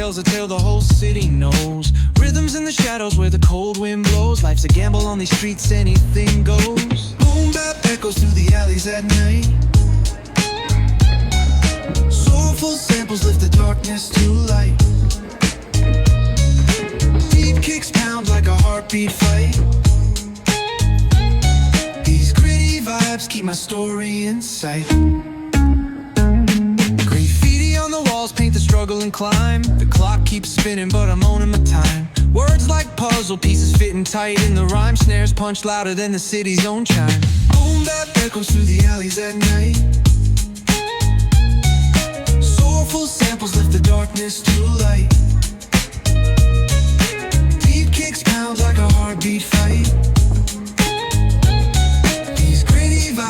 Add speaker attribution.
Speaker 1: tells a tale the whole city knows. Rhythms in the shadows where the cold wind blows. Life's a gamble on these streets, anything goes. Boom bap echoes through the alleys at night. Soulful samples lift the darkness to light. Deep kicks pound like a heartbeat fight. These gritty vibes keep my story in sight. Graffiti on the walls paint the struggle and climb. The clock keeps spinning but I'm owning my time. Words like puzzle pieces fitting tight in the rhyme. Snares punch louder than the city's own chime. Boom bap echoes through the alleys at night. Soulful samples lift the darkness to light. Deep kicks pound like a heartbeat fight.